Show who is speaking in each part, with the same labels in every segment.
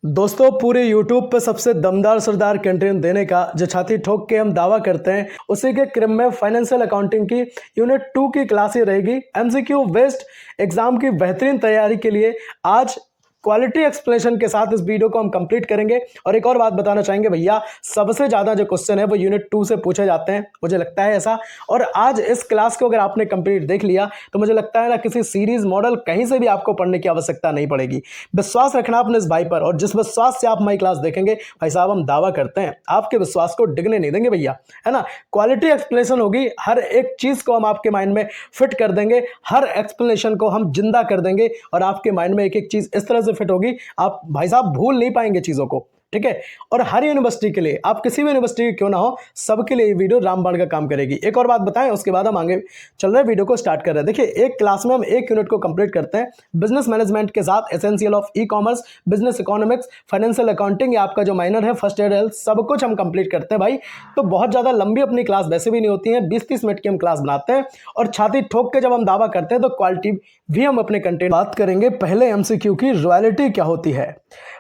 Speaker 1: दोस्तों पूरे YouTube पे सबसे दमदार सरदार कंटेंट देने का जो छाती ठोक के हम दावा करते हैं, उसी के क्रम में फाइनेंशियल अकाउंटिंग की यूनिट 2 की क्लास ही रहेगी। एमसीक्यू बेस्ड एग्जाम की बेहतरीन तैयारी के लिए आज क्वालिटी एक्सप्लेनेशन के साथ इस वीडियो को हम कंप्लीट करेंगे। और एक और बात बताना चाहेंगे भैया, सबसे ज़्यादा जो क्वेश्चन है वो यूनिट 2 से पूछे जाते हैं, मुझे लगता है ऐसा। और आज इस क्लास को अगर आपने कंप्लीट देख लिया तो मुझे लगता है ना, किसी सीरीज मॉडल कहीं से भी आपको पढ़ने की आवश्यकता नहीं पड़ेगी। विश्वास रखना अपने इस भाई पर, और जिस विश्वास से आप हमारी क्लास देखेंगे भाई साहब, हम दावा करते हैं आपके विश्वास को डिगने नहीं देंगे भैया, है ना। क्वालिटी एक्सप्लेनेशन होगी, हर एक चीज़ को हम आपके माइंड में फिट कर देंगे, हर एक्सप्लेनेशन को हम जिंदा कर देंगे और आपके माइंड में एक एक चीज़ इस तरह से फिट होगी, आप भाई साहब भूल नहीं पाएंगे चीज़ों को, ठीक है। और हर यूनिवर्सिटी के लिए, आप किसी भी यूनिवर्सिटी के क्यों ना हो, सबके लिए ये वीडियो रामबाण का काम करेगी। एक और बात बताएं, उसके बाद हम आगे चल रहे वीडियो को स्टार्ट कर रहे हैं। देखिए, एक क्लास में हम एक यूनिट को कंप्लीट करते हैं बिजनेस मैनेजमेंट के साथ, essential of e commerce, business economics, financial accounting, या आपका जो माइनर है फर्स्ट ईयर हेल्थ, सब कुछ हम कंप्लीट करते हैं भाई। तो बहुत ज़्यादा लंबी अपनी क्लास वैसे भी नहीं होती है, 20-30 मिनट की हम क्लास बनाते हैं और छाती ठोक के जब हम दावा करते हैं तो क्वालिटी भी हम अपने कंटेंट बात करेंगे। पहले एमसीक्यू की रॉयल्टी क्या होती है।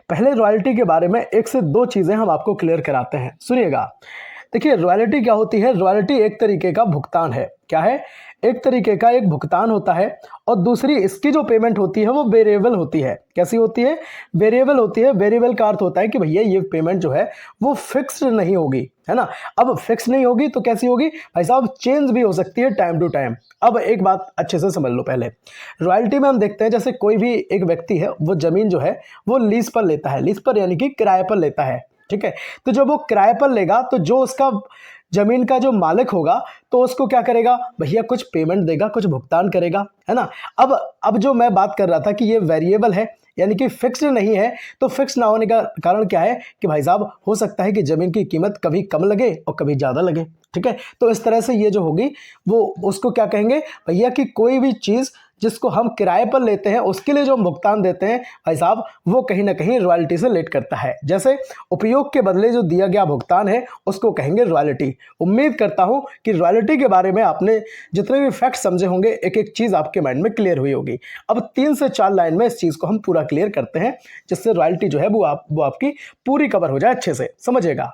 Speaker 1: पहले रॉयल्टी के बारे में एक से दो चीज़ें हम आपको क्लियर कराते हैं, सुनिएगा। देखिए, रॉयल्टी क्या होती है। रॉयल्टी एक तरीके का भुगतान है। क्या है? एक तरीके का एक भुगतान होता है, और दूसरी इसकी जो पेमेंट होती है वो वेरिएबल होती है। कैसी होती है? वेरिएबल होती है। वेरिएबल का अर्थ होता है कि भैया ये पेमेंट जो है वो फिक्स्ड नहीं होगी, है ना। अब फिक्स नहीं होगी तो कैसी होगी भाई साहब? चेंज भी हो सकती है टाइम टू टाइम। अब एक बात अच्छे से समझ लो। पहले रॉयल्टी में हम देखते हैं, जैसे कोई भी एक व्यक्ति है, वो जमीन जो है वो लीज पर लेता है, लीज पर यानी कि किराए पर लेता है, ठीक है। तो जब वो किराए पर लेगा तो जो उसका जमीन का जो मालिक होगा तो उसको क्या करेगा भैया? कुछ पेमेंट देगा, कुछ भुगतान करेगा, है ना। अब जो मैं बात कर रहा था कि ये वेरिएबल है, यानी कि फिक्स्ड नहीं है, तो फिक्स ना होने का कारण क्या है कि भाई साहब हो सकता है कि जमीन की कीमत कभी कम लगे और कभी ज़्यादा लगे, ठीक है। तो इस तरह से ये जो होगी वो उसको क्या कहेंगे भैया, कि कोई भी चीज़ जिसको हम किराए पर लेते हैं उसके लिए जो हम भुगतान देते हैं भाई साहब, वो कहीं ना कहीं रॉयल्टी से लेट करता है। जैसे उपयोग के बदले जो दिया गया भुगतान है उसको कहेंगे रॉयल्टी। उम्मीद करता हूं कि रॉयल्टी के बारे में आपने जितने भी फैक्ट समझे होंगे, एक एक चीज़ आपके माइंड में क्लियर हुई होगी। अब 3 से 4 लाइन में इस चीज़ को हम पूरा क्लियर करते हैं, जिससे रॉयल्टी जो है वो आपकी पूरी कवर हो जाए अच्छे से, समझिएगा।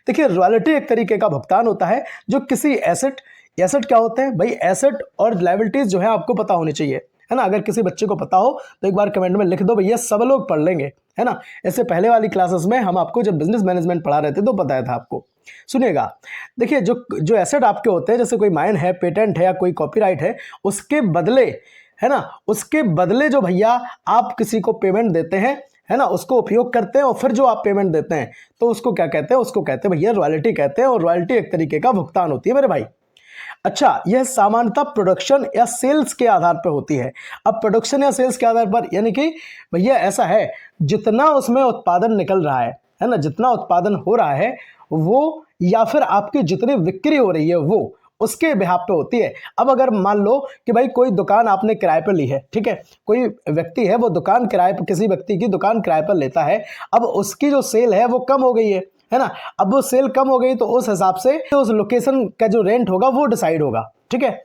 Speaker 1: देखिए, रॉयल्टी एक तरीके का भुगतान होता है जो किसी एसेट क्या होते हैं भाई? एसेट और लायबिलिटीज जो है आपको पता होनी चाहिए, है ना। अगर किसी बच्चे को पता हो तो एक बार कमेंट में लिख दो भैया, सब लोग पढ़ लेंगे, है ना। इससे पहले वाली क्लासेस में हम आपको जब बिजनेस मैनेजमेंट पढ़ा रहे थे तो बताया था आपको। सुनिएगा, देखिए जो एसेट आपके होते हैं, जैसे कोई माइन है, पेटेंट है या कोई कॉपीराइट है, उसके बदले, है ना, उसके बदले जो भैया आप किसी को पेमेंट देते हैं, है ना, उसको उपयोग करते हैं और फिर जो आप पेमेंट देते हैं तो उसको क्या कहते हैं? उसको कहते हैं भैया रॉयल्टी कहते हैं। और रॉयल्टी एक तरीके का भुगतान होती है मेरे भाई। अच्छा, यह सामान्यतः प्रोडक्शन या सेल्स के आधार पर होती है। अब प्रोडक्शन या सेल्स के आधार पर यानी कि भैया ऐसा है, जितना उसमें उत्पादन निकल रहा है ना, जितना उत्पादन हो रहा है वो, या फिर आपकी जितनी बिक्री हो रही है वो, उसके बिहाफ पे होती है। अब अगर मान लो कि भाई कोई दुकान आपने किराए पर ली है, ठीक है, कोई व्यक्ति है वो दुकान किराए पर, किसी व्यक्ति की दुकान किराए पर लेता है। अब उसकी जो सेल है वो कम हो गई है ना। अब वो सेल कम हो गई तो उस हिसाब से तो उस लोकेशन का जो रेंट होगा वो डिसाइड होगा, ठीक है।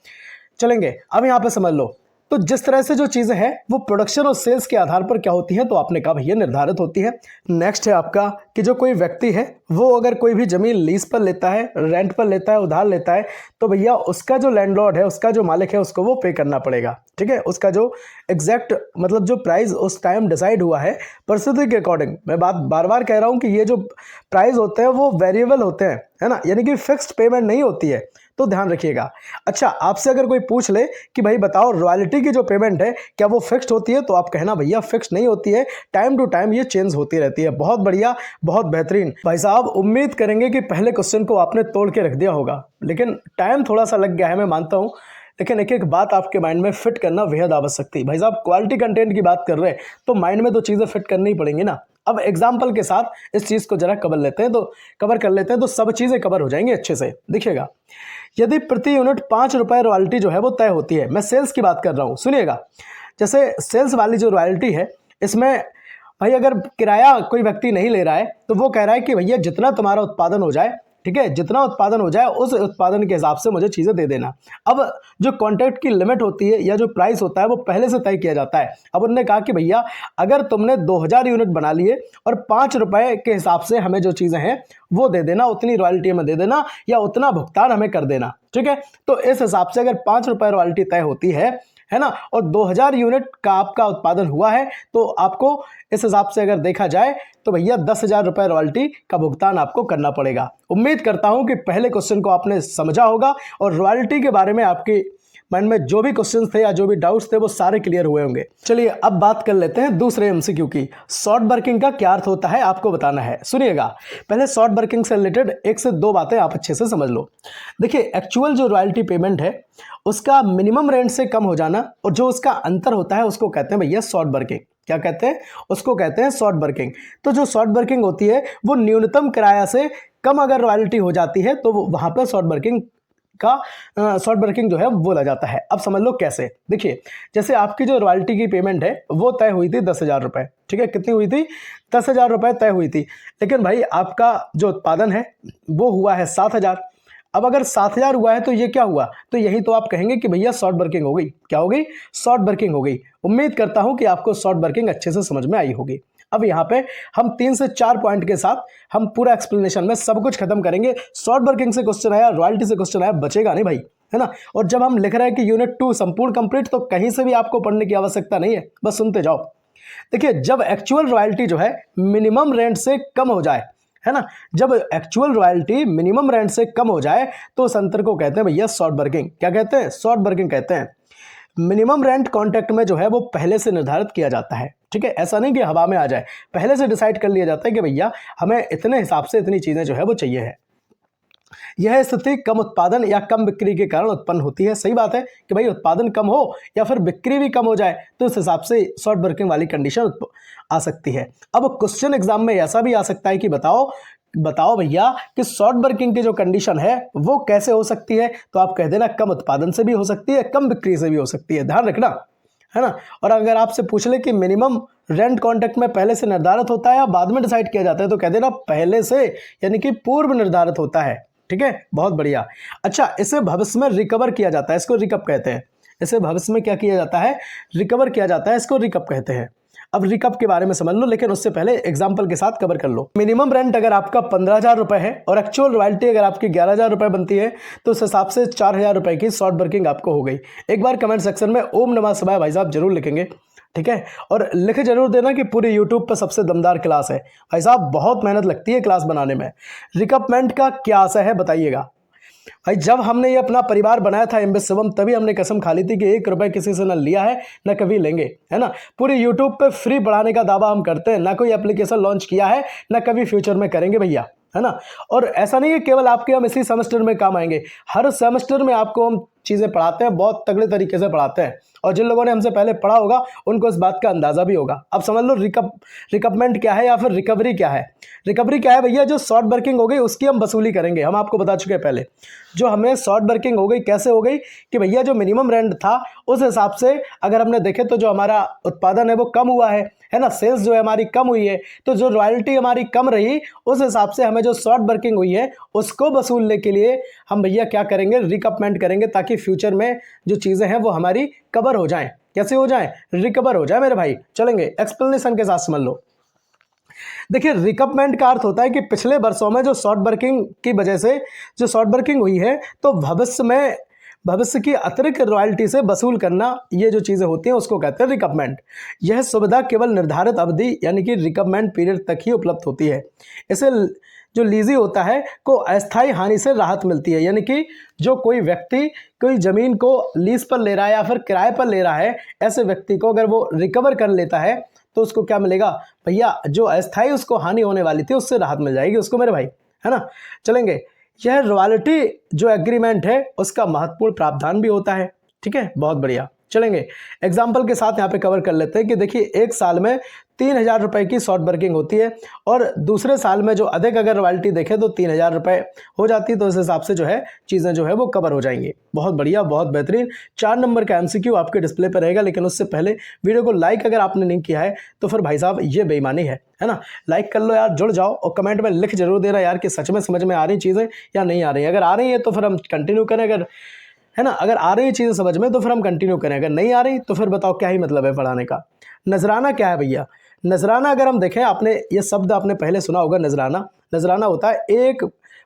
Speaker 1: चलेंगे, अब यहाँ पे समझ लो। तो जिस तरह से जो चीज़ें हैं वो प्रोडक्शन और सेल्स के आधार पर क्या होती हैं, तो आपने कहा भैया निर्धारित होती है। नेक्स्ट है आपका कि जो कोई व्यक्ति है वो अगर कोई भी जमीन लीज पर लेता है, रेंट पर लेता है, उधार लेता है, तो भैया उसका जो लैंडलॉर्ड है, उसका जो मालिक है, उसको वो पे करना पड़ेगा, ठीक है। उसका जो एग्जैक्ट मतलब जो प्राइस उस टाइम डिसाइड हुआ है परिस्थिति के अकॉर्डिंग, मैं बात बार बार कह रहा हूँ कि ये जो प्राइस होते हैं वो वेरिएबल होते हैं, है ना, यानी कि फिक्स्ड पेमेंट नहीं होती है, तो ध्यान रखिएगा। अच्छा, आपसे अगर कोई पूछ ले कि भाई बताओ रॉयल्टी की जो पेमेंट है क्या वो फिक्स्ड होती है, तो आप कहना भैया फिक्स नहीं होती है, टाइम टू टाइम ये चेंज होती रहती है। बहुत बढ़िया, बहुत बेहतरीन भाई साहब। उम्मीद करेंगे कि पहले क्वेश्चन को आपने तोड़ के रख दिया होगा, लेकिन टाइम थोड़ा सा लग गया है, मैं मानता हूँ, लेकिन एक एक बात आपके माइंड में फिट करना बेहद आवश्यक थी। भाई साहब क्वालिटी कंटेंट की बात कर रहे हैं तो माइंड में तो चीज़ें फिट करनी ही पड़ेंगी ना। अब एग्जाम्पल के साथ इस चीज़ को जरा कवर कर लेते हैं तो सब चीज़ें कवर हो जाएंगी अच्छे से। देखिएगा, यदि प्रति यूनिट 5 रुपये रॉयल्टी जो है वो तय होती है, मैं सेल्स की बात कर रहा हूँ, सुनिएगा। जैसे सेल्स वाली जो रॉयल्टी है, इसमें भाई अगर किराया कोई व्यक्ति नहीं ले रहा है तो वो कह रहा है कि भैया जितना तुम्हारा उत्पादन हो जाए ठीक है, जितना उत्पादन हो जाए उस उत्पादन के हिसाब से मुझे चीज़ें दे देना। अब जो कॉन्ट्रैक्ट की लिमिट होती है या जो प्राइस होता है वो पहले से तय किया जाता है। अब उन्होंने कहा कि भैया अगर तुमने 2000 यूनिट बना लिए और 5 रुपए के हिसाब से हमें जो चीज़ें हैं वो दे देना, उतनी रॉयल्टी हमें दे देना या उतना भुगतान हमें कर देना, ठीक है। तो इस हिसाब से अगर 5 रुपए रॉयल्टी तय होती है ना, और 2000 यूनिट का आपका उत्पादन हुआ है तो आपको इस हिसाब से अगर देखा जाए तो भैया 10,000 रुपए रॉयल्टी का भुगतान आपको करना पड़ेगा। उम्मीद करता हूं कि पहले क्वेश्चन को आपने समझा होगा और रॉयल्टी के बारे में आपके मन में जो भी क्वेश्चन थे या जो भी डाउट्स थे वो सारे क्लियर हुए होंगे। चलिए अब बात कर लेते हैं दूसरे एमसीक्यू की। शॉर्ट वर्किंग का क्या अर्थ होता है आपको बताना है, सुनिएगा। पहले शॉर्ट वर्किंग से रिलेटेड 1 से 2 बातें आप अच्छे से समझ लो। देखिए, एक्चुअल जो रॉयल्टी पेमेंट है उसका मिनिमम रेंट से कम हो जाना और जो उसका अंतर होता है उसको कहते हैं भैया शॉर्ट वर्किंग। क्या कहते हैं? उसको कहते हैं शॉर्ट वर्किंग। तो जो शॉर्ट वर्किंग होती है वो न्यूनतम किराया से कम अगर रॉयल्टी हो जाती है तो वहां पर शॉर्ट वर्किंग जो है वो बोला जाता है। अब समझ लो कैसे। देखिए, जैसे आपकी जो रॉयल्टी की पेमेंट है वो तय हुई थी 10,000 रुपए, ठीक है। कितनी हुई थी? 10,000 रुपए तय हुई थी। लेकिन भाई आपका जो उत्पादन है वो हुआ है 7,000। अब अगर 7,000 हुआ है तो ये क्या हुआ? तो यही तो आप कहेंगे कि भैया शॉर्ट वर्किंग हो गई। क्या हो गई? शॉर्ट वर्किंग हो गई। उम्मीद करता हूं कि आपको शॉर्ट वर्किंग अच्छे से समझ में आई होगी। अब यहाँ पे हम 3 से 4 पॉइंट के साथ हम पूरा एक्सप्लेनेशन में सब कुछ खत्म करेंगे। शॉर्ट वर्किंग से क्वेश्चन आया, रॉयल्टी से क्वेश्चन आया, बचेगा नहीं भाई, है ना। और जब हम लिख रहे हैं कि यूनिट 2 संपूर्ण कंप्लीट, तो कहीं से भी आपको पढ़ने की आवश्यकता नहीं है, बस सुनते जाओ। देखिए, जब एक्चुअल रॉयल्टी जो है मिनिमम रेंट से कम हो जाए, है ना, जब एक्चुअल रॉयल्टी मिनिमम रेंट से कम हो जाए तो उस अंतर को कहते हैं भैया शॉर्ट वर्किंग। क्या कहते हैं? शॉर्ट वर्किंग कहते हैं। मिनिमम रेंट कॉन्ट्रैक्ट में जो है वो पहले से निर्धारित किया जाता है, ठीक है। ऐसा नहीं कि हवा में आ जाए, पहले से डिसाइड कर लिया जाता है कि भैया हमें इतने हिसाब से इतनी चीजें जो है वो चाहिए है। यह स्थिति कम उत्पादन या कम बिक्री के कारण उत्पन्न होती है। सही बात है कि भाई उत्पादन कम हो या फिर बिक्री भी कम हो जाए तो इस हिसाब से शॉर्ट वर्किंग वाली कंडीशन आ सकती है। अब क्वेश्चन एग्जाम में ऐसा भी आ सकता है कि बताओ भैया कि शॉर्ट वर्किंग की जो कंडीशन है वो कैसे हो सकती है, तो आप कह देना कम उत्पादन से भी हो सकती है, कम बिक्री से भी हो सकती है, ध्यान रखना, है ना। और अगर आपसे पूछ ले कि मिनिमम रेंट कॉन्ट्रैक्ट में पहले से निर्धारित होता है या बाद में डिसाइड किया जाता है, तो कह देना पहले से, यानी कि पूर्व निर्धारित होता है, ठीक है। बहुत बढ़िया। अच्छा, इसे भविष्य में रिकवर किया जाता है, इसको रिकप कहते हैं। इसे भविष्य में क्या किया जाता है? रिकवर किया जाता है, इसको रिकप कहते हैं। अब रिकप के बारे में समझ लो, लेकिन उससे पहले एग्जांपल के साथ कवर कर लो। मिनिमम रेंट अगर आपका 15,000 रुपए है और एक्चुअल रॉयल्टी अगर आपकी 11,000 रुपए बनती है तो उस हिसाब से 4,000 रुपए की शॉर्ट वर्किंग आपको हो गई। एक बार कमेंट सेक्शन में ओम नमः शिवाय भाई साहब जरूर लिखेंगे, ठीक है। और लिख जरूर देना कि पूरे यूट्यूब पर सबसे दमदार क्लास है। भाई साहब बहुत मेहनत लगती है क्लास बनाने में। रिकपमेंट का क्या आशय है बताइएगा भाई। जब हमने ये अपना परिवार बनाया था एमबीए शिवम, तभी हमने कसम खा ली थी कि 1 रुपए किसी से न लिया है न कभी लेंगे, है ना। पूरे यूट्यूब पे फ्री पढ़ाने का दावा हम करते हैं, ना कोई एप्लीकेशन लॉन्च किया है न कभी फ्यूचर में करेंगे भैया, है ना। और ऐसा नहीं है केवल आपके हम इसी सेमेस्टर में काम आएंगे, हर सेमेस्टर में आपको हम चीज़ें पढ़ाते हैं, बहुत तगड़े तरीके से पढ़ाते हैं। और जिन लोगों ने हमसे पहले पढ़ा होगा उनको इस बात का अंदाजा भी होगा। अब समझ लो रिकपमेंट क्या है या फिर रिकवरी क्या है। रिकवरी क्या है भैया? जो शॉर्ट वर्किंग हो गई उसकी हम वसूली करेंगे। हम आपको बता चुके हैं पहले, जो हमें शॉर्ट वर्किंग हो गई कैसे हो गई कि भैया जो मिनिमम रेंट था उस हिसाब से अगर हमने देखे तो जो हमारा उत्पादन है वो कम हुआ है ना, सेल्स जो है हमारी कम हुई है, तो जो रॉयल्टी हमारी कम रही उस हिसाब से हमें जो शॉर्ट वर्किंग हुई है उसको वसूलने के लिए हम भैया क्या करेंगे? रिकपमेंट करेंगे, ताकि फ्यूचर में जो चीजें हैं वो हमारी कवर हो जाएं। कैसे हो जाएं? रिकवर हो जाए मेरे भाई। चलेंगे एक्सप्लेनेशन के साथ समझ लो। देखिए, रिकपमेंट का अर्थ होता है कि पिछले वर्षों में जो शॉर्ट वर्किंग की वजह से जो शॉर्ट वर्किंग हुई है तो भविष्य की अतिरिक्त रॉयल्टी से वसूल करना, ये जो चीज़ें होती हैं उसको कहते हैं रिकपमेंट। यह सुविधा केवल निर्धारित अवधि यानी कि रिकपमेंट पीरियड तक ही उपलब्ध होती है। इसे जो लीजी होता है को अस्थायी हानि से राहत मिलती है, यानी कि जो कोई व्यक्ति कोई ज़मीन को लीज पर ले रहा है या फिर किराए पर ले रहा है, ऐसे व्यक्ति को अगर वो रिकवर कर लेता है तो उसको क्या मिलेगा भैया? जो अस्थायी उसको हानि होने वाली थी उससे राहत मिल जाएगी उसको मेरे भाई, है ना। चलेंगे, यह रॉयल्टी जो एग्रीमेंट है उसका महत्वपूर्ण प्रावधान भी होता है, ठीक है। बहुत बढ़िया। चलेंगे एग्जाम्पल के साथ यहाँ पे कवर कर लेते हैं कि देखिए एक साल में 3,000 रुपये की शॉर्ट वर्किंग होती है और दूसरे साल में जो अधिक अगर रॉयल्टी देखें तो 3,000 रुपये हो जाती है। तो इस हिसाब से जो है चीज़ें जो है वो कवर हो जाएंगी। बहुत बढ़िया, बहुत बेहतरीन। 4 नंबर का MCQ आपके डिस्प्ले पर रहेगा, लेकिन उससे पहले वीडियो को लाइक अगर आपने नहीं किया है तो फिर भाई साहब ये बेईमानी है ना। लाइक कर लो यार, जुड़ जाओ और कमेंट में लिख जरूर देना यार कि सच में समझ में आ रही चीज़ें या नहीं आ रही। अगर आ रही है तो फिर हम कंटिन्यू करें, अगर है ना, अगर आ रही चीज़ें समझ में तो फिर हम कंटिन्यू करें, अगर नहीं आ रही तो फिर बताओ क्या ही मतलब है पढ़ाने का। नजराना क्या है भैया? नजराना अगर हम देखें, आपने ये शब्द आपने पहले सुना होगा नजराना। नजराना होता है एक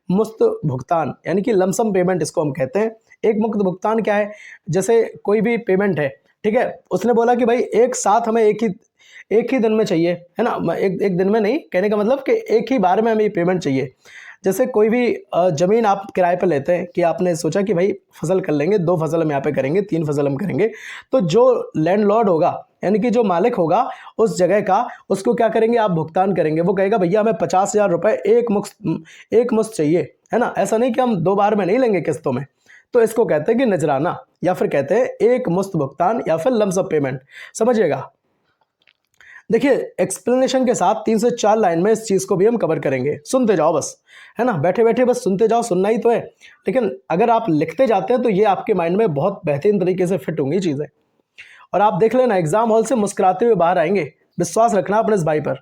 Speaker 1: मुफ्त भुगतान, यानी कि लमसम पेमेंट इसको हम कहते हैं। एक मुफ्त भुगतान क्या है? जैसे कोई भी पेमेंट है, ठीक है, उसने बोला कि भाई एक साथ हमें एक ही दिन में चाहिए, है ना, एक दिन में नहीं, कहने का मतलब कि एक ही बार में हमें ये पेमेंट चाहिए। जैसे कोई भी ज़मीन आप किराए पर लेते हैं कि आपने सोचा कि भाई फसल कर लेंगे, 2 फसल हम यहाँ पे करेंगे, 3 फसल हम करेंगे, तो जो लैंडलॉर्ड होगा यानी कि जो मालिक होगा उस जगह का, उसको क्या करेंगे आप भुगतान करेंगे। वो कहेगा भैया हमें 50,000 रुपये एक मुश्त चाहिए, है ना। ऐसा नहीं कि हम 2 बार में नहीं लेंगे किस्तों में। तो इसको कहते हैं कि नजराना, या फिर कहते हैं एक मुश्त भुगतान या फिर लमसम पेमेंट, समझिएगा। देखिए एक्सप्लेनेशन के साथ 3 से 4 लाइन में इस चीज़ को भी हम कवर करेंगे। सुनते जाओ बस, है ना, बैठे बैठे बस सुनते जाओ, सुनना ही तो है। लेकिन अगर आप लिखते जाते हैं तो ये आपके माइंड में बहुत बेहतरीन तरीके से फिट होंगी चीज़ें। और आप देख लेना एग्जाम हॉल से मुस्कुराते हुए बाहर आएंगे, विश्वास रखना अपने इस भाई पर।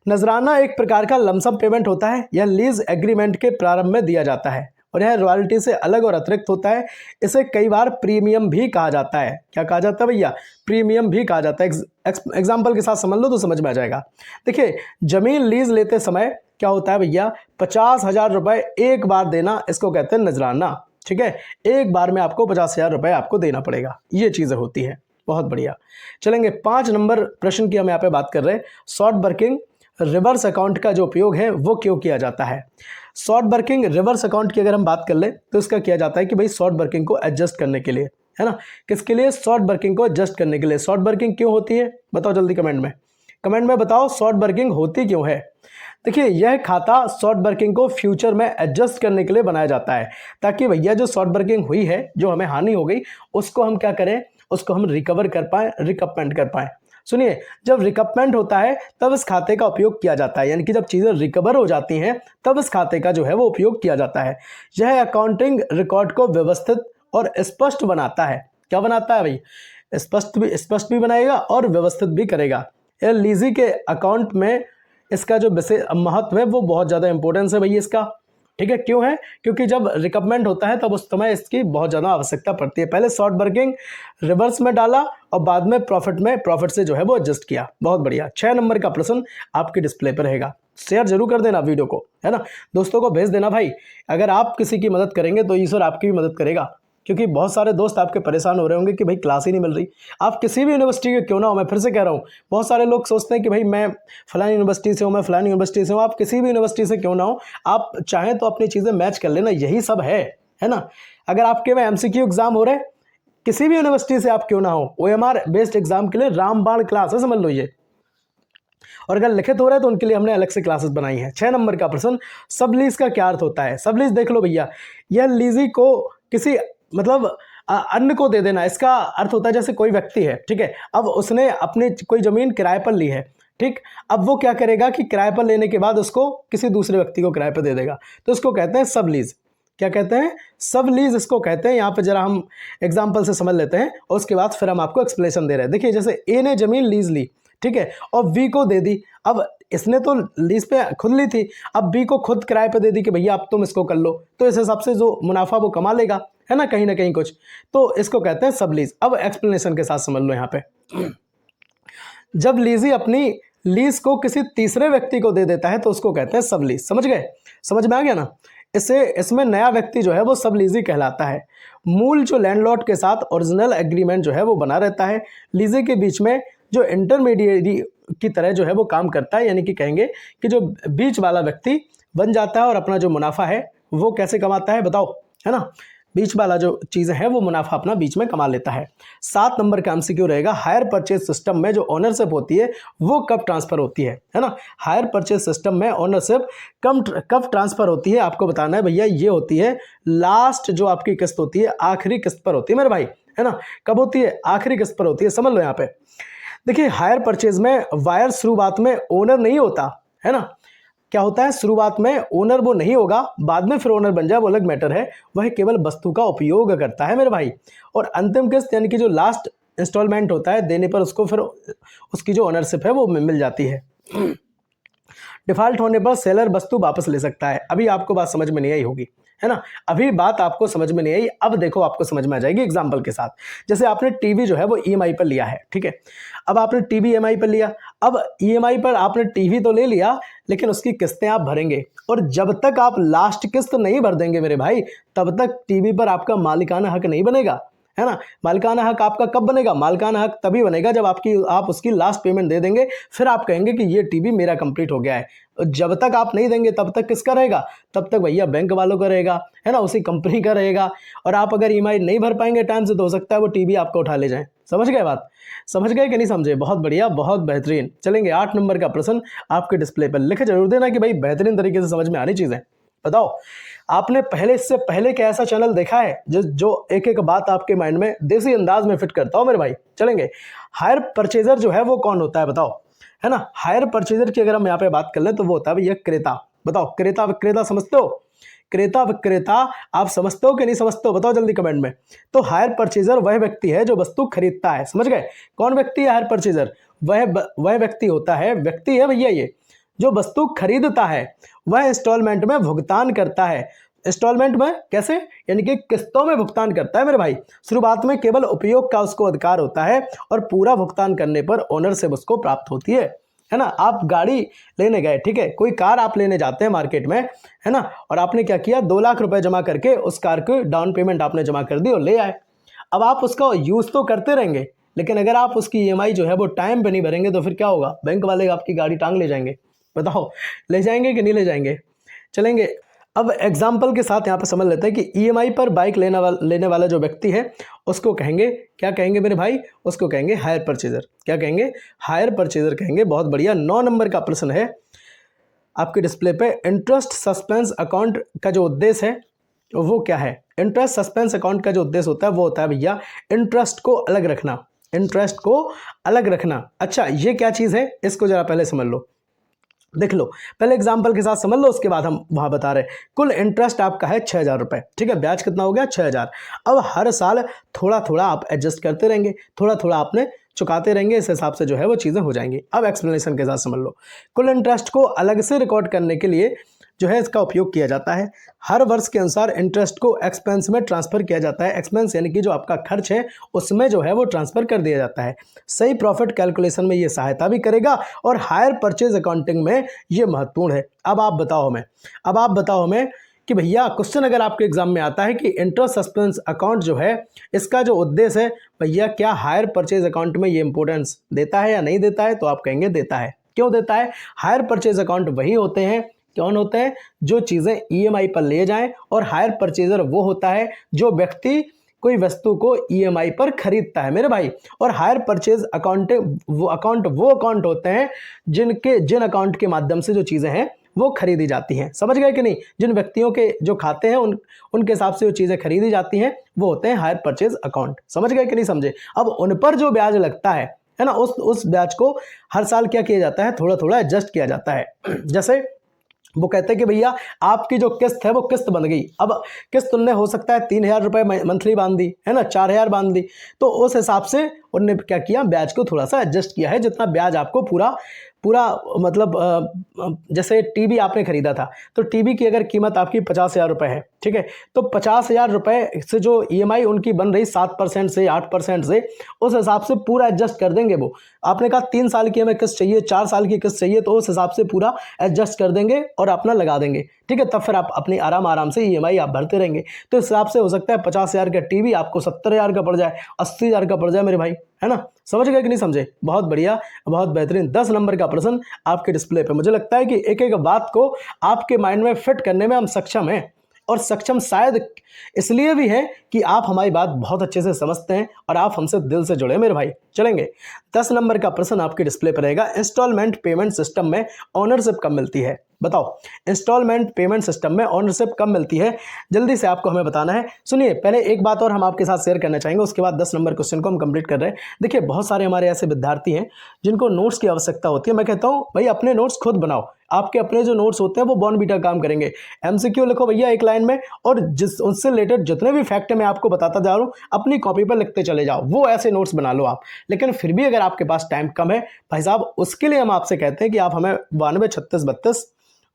Speaker 1: नजराना एक प्रकार का लमसम पेमेंट होता है। यह लीज एग्रीमेंट के प्रारंभ में दिया जाता है और यह रॉयल्टी से अलग और अतिरिक्त होता है। इसे कई बार प्रीमियम भी कहा जाता है। क्या कहा जाता है भैया? प्रीमियम भी कहा जाता है। एग्जाम्पल के साथ समझ लो तो समझ में आ जाएगा। देखिए जमीन लीज लेते समय क्या होता है भैया, 50,000 रुपये एक बार देना, इसको कहते हैं नजराना। ठीक है, एक बार में आपको 50,000 रुपये आपको देना पड़ेगा, ये चीज़ें होती है। बहुत बढ़िया, चलेंगे 5 नंबर प्रश्न की हम यहाँ पे बात कर रहे हैं। शॉर्ट वर्किंग रिवर्स अकाउंट का जो उपयोग है वो क्यों किया जाता है? शॉर्ट वर्किंग रिवर्स अकाउंट की अगर हम बात कर ले तो इसका किया जाता है कि भाई शॉर्ट वर्किंग को एडजस्ट करने के लिए, है ना। किसके लिए? शॉर्ट वर्किंग को एडजस्ट करने के लिए। शॉर्ट वर्किंग क्यों होती है बताओ जल्दी कमेंट में बताओ, शॉर्ट वर्किंग होती क्यों है? देखिए यह खाता शॉर्ट वर्किंग को फ्यूचर में एडजस्ट करने के लिए बनाया जाता है, ताकि भैया जो शॉर्ट वर्किंग हुई है, जो हमें हानि हो गई, उसको हम क्या करें, उसको हम रिकवर कर पाएँ, रिकपमेंट कर पाएँ। सुनिए, जब रिकपमेंट होता है तब इस खाते का उपयोग किया जाता है, यानी कि जब चीज़ें रिकवर हो जाती हैं तब इस खाते का जो है वो उपयोग किया जाता है। यह अकाउंटिंग रिकॉर्ड को व्यवस्थित और स्पष्ट बनाता है। क्या बनाता है भाई? स्पष्ट भी बनाएगा और व्यवस्थित भी करेगा। यह लीजी के अकाउंट में इसका जो विशेष महत्व है वो बहुत ज़्यादा इंपॉर्टेंस है भैया इसका। ठीक है, क्यों है? क्योंकि जब रिकपमेंट होता है तब उस समय इसकी बहुत ज़्यादा आवश्यकता पड़ती है। पहले शॉर्ट वर्किंग रिवर्स में डाला और बाद में प्रॉफिट से जो है वो एडजस्ट किया। बहुत बढ़िया। 6 नंबर का प्रश्न आपके डिस्प्ले पर रहेगा। शेयर जरूर कर देना वीडियो को, है ना, दोस्तों को भेज देना भाई। अगर आप किसी की मदद करेंगे तो ईश्वर आपकी भी मदद करेगा, क्योंकि बहुत सारे दोस्त आपके परेशान हो रहे होंगे कि भाई क्लास ही नहीं मिल रही। आप किसी भी यूनिवर्सिटी के क्यों ना हो, मैं फिर से कह रहा हूँ, बहुत सारे लोग सोचते हैं कि भाई मैं फलानी यूनिवर्सिटी से हूँ, मैं फलानी यूनिवर्सिटी से हूँ। आप किसी भी यूनिवर्सिटी से क्यों ना हो, आप चाहें तो अपनी चीज़ें मैच कर लेना, यही सब है ना। अगर आपके में MCQ एग्जाम हो रहे, किसी भी यूनिवर्सिटी से आप क्यों ना हो, OMR बेस्ड एग्जाम के लिए रामबाण क्लास है, समझ लो ये। और अगर लिखित हो रहा है तो उनके लिए हमने अलग से क्लासेस बनाई हैं। 6 नंबर का प्रश्न, सब लीज का क्या अर्थ होता है? सब लीज देख लो भैया, यह लीजी को किसी मतलब अन्य को दे देना। इसका अर्थ होता है जैसे कोई व्यक्ति है, ठीक है, अब उसने अपनी कोई जमीन किराए पर ली है, ठीक, अब वो क्या करेगा कि किराए पर लेने के बाद उसको किसी दूसरे व्यक्ति को किराए पर दे देगा, तो इसको कहते हैं सब लीज। क्या कहते हैं? सब लीज इसको कहते हैं। यहाँ पे जरा हम एग्जाम्पल से समझ लेते हैं और उसके बाद फिर हम आपको एक्सप्लेनेशन दे रहे हैं। देखिए जैसे ए ने जमीन लीज ली, ठीक है, और बी को दे दी। अब इसने तो लीज पे खुद ली थी, अब बी को खुद किराए पे दे दी कि भैया अब तुम इसको कर लो, तो इस हिसाब से जो मुनाफा वो कमा लेगा, है ना कहीं कुछ, तो इसको कहते हैं सब लीज। अब एक्सप्लेनेशन के साथ समझ लो। यहाँ पे जब लीजी अपनी लीज को किसी तीसरे व्यक्ति को दे देता है तो उसको कहते हैं सब लीज। समझ गए? समझ में आ गया ना? इसमें नया व्यक्ति जो है वो सब लीजी कहलाता है। मूल जो लैंडलॉर्ड के साथ ओरिजिनल एग्रीमेंट जो है वो बना रहता है। लीजी के बीच में जो इंटरमीडिएरी की तरह जो है वो काम करता है, यानी कि कहेंगे कि जो बीच वाला व्यक्ति बन जाता है और अपना जो मुनाफा है वो कैसे कमाता है बताओ, है ना, बीच वाला जो चीज़ें हैं वो मुनाफा अपना बीच में कमा लेता है। 7 नंबर का MCQ रहेगा, हायर परचेज सिस्टम में जो ओनरशिप होती है वो कब ट्रांसफर होती है ना। हायर परचेज सिस्टम में ओनरशिप कब ट्रांसफर होती है आपको बताना है भैया। ये होती है लास्ट जो आपकी किस्त होती है, आखिरी किस्त पर होती है मेरे भाई, है ना। कब होती है? आखिरी किस्त पर होती है, समझ लो यहाँ पे। देखिए हायर परचेज में वायर शुरुआत में ओनर नहीं होता, है ना। क्या होता है? शुरुआत में ओनर वो नहीं होगा, बाद में फिर ओनर बन जाए वो अलग मैटर है। वह केवल वस्तु का उपयोग करता है मेरे भाई। और अंतिम किस्त यानी कि जो लास्ट इंस्टॉलमेंट होता है देने पर उसको फिर उसकी जो ओनरशिप है वो मिल जाती है। डिफॉल्ट होने पर सेलर वस्तु वापस ले सकता है। अभी आपको बात समझ में नहीं आई होगी, है ना। अभी बात आपको समझ में नहीं आई, अब देखो आपको समझ में आ जाएगी एग्जांपल के साथ। जैसे आपने टीवी जो है वो ईएमआई पर लिया है, ठीक है। अब आपने टीवी ईएमआई पर लिया, अब ईएमआई पर आपने टीवी तो ले लिया, लेकिन उसकी किस्तें आप भरेंगे, और जब तक आप लास्ट किस्त नहीं भर देंगे मेरे भाई, तब तक टीवी पर आपका मालिकाना हक नहीं बनेगा, है ना। मालिकाना हक आपका कब बनेगा? मालिकाना हक तभी बनेगा जब आप उसकी लास्ट पेमेंट दे देंगे, फिर आप कहेंगे कि ये टीवी मेरा कंप्लीट हो गया है। जब तक आप नहीं देंगे तब तक किसका रहेगा? तब तक भैया बैंक वालों का रहेगा, है ना, उसी कंपनी का रहेगा। और आप अगर ईएमआई नहीं भर पाएंगे टाइम से, तो हो सकता है वो टीवी आपको उठा ले जाए। समझ गए बात? समझ गए कि नहीं समझे? बहुत बढ़िया, बहुत बेहतरीन। चलेंगे 8 नंबर का प्रश्न आपके डिस्प्ले पर। लिखे जरूर देना कि भाई बेहतरीन तरीके से समझ में आनी चीजें। बताओ आपने इससे पहले क्या ऐसा चैनल देखा है जो एक एक बात आपके माइंड में देसी अंदाज में फिट करता हो मेरे भाई? चलेंगे। हायर परचेजर जो है वो कौन होता है बताओ, है ना। हायर परचेजर की अगर हम यहाँ पे बात कर ले तो वो होता है भैया क्रेता। बताओ क्रेता विक्रेता समझते हो? क्रेता विक्रेता आप समझते हो कि नहीं समझते हो? बताओ जल्दी कमेंट में। तो हायर परचेजर वह व्यक्ति है जो वस्तु खरीदता है। समझ गए? कौन व्यक्ति है हायर परचेजर? वह व्यक्ति होता है, व्यक्ति है भैया ये, जो वस्तु खरीदता है, वह इंस्टॉलमेंट में भुगतान करता है। इंस्टॉलमेंट में कैसे? यानी कि किस्तों में भुगतान करता है मेरे भाई। शुरुआत में केवल उपयोग का उसको अधिकार होता है, और पूरा भुगतान करने पर ओनरशिप उसको प्राप्त होती है ना। आप गाड़ी लेने गए, ठीक है, कोई कार आप लेने जाते हैं मार्केट में, है ना, और आपने क्या किया, 2 लाख रुपए जमा करके उस कार की डाउन पेमेंट आपने जमा कर दी और ले आए। अब आप उसका यूज तो करते रहेंगे, लेकिन अगर आप उसकी ईएमआई जो है वो टाइम पे नहीं भरेंगे तो फिर क्या होगा? बैंक वाले आपकी गाड़ी टांग ले जाएंगे। बताओ ले जाएंगे कि नहीं ले जाएंगे? चलेंगे। अब एग्जाम्पल के साथ यहाँ पर समझ लेते हैं कि ईएमआई पर बाइक लेने वाला जो व्यक्ति है उसको कहेंगे, क्या कहेंगे मेरे भाई? उसको कहेंगे हायर परचेजर। क्या कहेंगे? हायर परचेजर कहेंगे। बहुत बढ़िया। 9 नंबर का प्रश्न है आपके डिस्प्ले पे। इंटरेस्ट सस्पेंस अकाउंट का जो उद्देश्य है वो क्या है? इंटरेस्ट सस्पेंस अकाउंट का जो उद्देश्य होता है वो होता है भैया इंटरेस्ट को अलग रखना। इंटरेस्ट को अलग रखना। अच्छा ये क्या चीज़ है इसको जरा पहले समझ लो, देख लो, पहले एग्जाम्पल के साथ समझ लो, उसके बाद हम वहां बता रहे। कुल इंटरेस्ट आपका है 6,000 रुपए, ठीक है। ब्याज कितना हो गया? 6,000। अब हर साल थोड़ा थोड़ा आप एडजस्ट करते रहेंगे, थोड़ा थोड़ा आपने चुकाते रहेंगे, इस हिसाब से जो है वो चीज़ें हो जाएंगी। अब एक्सप्लेनेशन के साथ समझ लो। कुल इंटरेस्ट को अलग से रिकॉर्ड करने के लिए जो है इसका उपयोग किया जाता है। हर वर्ष के अनुसार इंटरेस्ट को एक्सपेंस में ट्रांसफर किया जाता है। एक्सपेंस यानी कि जो आपका खर्च है उसमें जो है वो ट्रांसफर कर दिया जाता है। सही प्रॉफिट कैलकुलेशन में ये सहायता भी करेगा, और हायर परचेज अकाउंटिंग में ये महत्वपूर्ण है। अब आप बताओ हमें कि भैया क्वेश्चन अगर आपके एग्जाम में आता है कि इंटरेस्ट सस्पेंस अकाउंट जो है इसका जो उद्देश्य है भैया, क्या हायर परचेज अकाउंट में ये इंपॉर्टेंस देता है या नहीं देता है? तो आप कहेंगे देता है। क्यों देता है? हायर परचेज अकाउंट वही होते हैं, कौन होते हैं? जो चीज़ें ईएमआई पर ले जाएं, और हायर परचेजर वो होता है जो व्यक्ति कोई वस्तु को ईएमआई पर खरीदता है मेरे भाई। और हायर परचेज अकाउंट वो अकाउंट होते हैं जिन अकाउंट के माध्यम से जो चीज़ें हैं वो खरीदी जाती हैं। समझ गए कि नहीं? जिन व्यक्तियों के जो खाते हैं उनके हिसाब से जो चीज़ें खरीदी जाती हैं वो होते हैं हायर परचेज अकाउंट। समझ गए कि नहीं समझे? अब उन पर जो ब्याज लगता है ना, उस ब्याज को हर साल क्या किया जाता है? थोड़ा थोड़ा एडजस्ट किया जाता है। जैसे वो कहते हैं कि भैया आपकी जो किस्त है वो किस्त बन गई। अब किस्त उनने हो सकता है 3,000 रुपये मंथली बांध दी, है ना, 4,000 बांध दी, तो उस हिसाब से उनने क्या किया, ब्याज को थोड़ा सा एडजस्ट किया है। जितना ब्याज आपको पूरा मतलब जैसे टीवी आपने खरीदा था, तो टीवी की अगर कीमत आपकी 50,000 रुपये है, ठीक है, तो 50,000 रुपये से जो ईएमआई उनकी बन रही 7% से 8% से, उस हिसाब से पूरा एडजस्ट कर देंगे। वो आपने कहा 3 साल की हमें किस्त चाहिए, 4 साल की किस्त चाहिए, तो उस हिसाब से पूरा एडजस्ट कर देंगे और अपना लगा देंगे, ठीक है। तब फिर आप अपनी आराम से ईएमआई आप भरते रहेंगे। तो इस हिसाब से हो सकता है 50,000 का टीवी आपको 70,000 का पड़ जाए, 80,000 का पड़ जाए मेरे भाई, है ना। समझ गए कि नहीं समझे? बहुत बढ़िया, बहुत बेहतरीन। 10 नंबर का प्रश्न आपके डिस्प्ले पे। मुझे लगता है कि एक एक बात को आपके माइंड में फिट करने में हम सक्षम हैं। और सक्षम शायद इसलिए भी हैं कि आप हमारी बात बहुत अच्छे से समझते हैं और आप हमसे दिल से जुड़े मेरे भाई। चलेंगे 10 नंबर का प्रश्न आपके डिस्प्ले पर रहेगा, इंस्टॉलमेंट पेमेंट सिस्टम में ओनरशिप कब मिलती है? बताओ, इंस्टॉलमेंट पेमेंट सिस्टम में ओनरशिप कब मिलती है? जल्दी से आपको हमें बताना है। सुनिए, पहले एक बात और हम आपके साथ शेयर करना चाहेंगे, उसके बाद 10 नंबर क्वेश्चन को हम कंप्लीट कर रहे हैं। देखिए, बहुत सारे हमारे ऐसे विद्यार्थी हैं जिनको नोट्स की आवश्यकता होती है। मैं कहता हूं भाई अपने नोट्स खुद बनाओ, आपके अपने जो नोट्स होते हैं वो बॉर्नवीटा काम करेंगे। एमसीक्यू लिखो भैया एक लाइन में, और जिस उससे रिलेटेड जितने भी फैक्ट मैं आपको बताता जा रहा हूं अपनी कॉपी पर लिखते चले जाओ, वो ऐसे नोट्स बना लो आप। लेकिन फिर भी अगर आपके पास टाइम कम है भाई साहब, उसके लिए हम आपसे कहते हैं कि आप हमें 92 36 32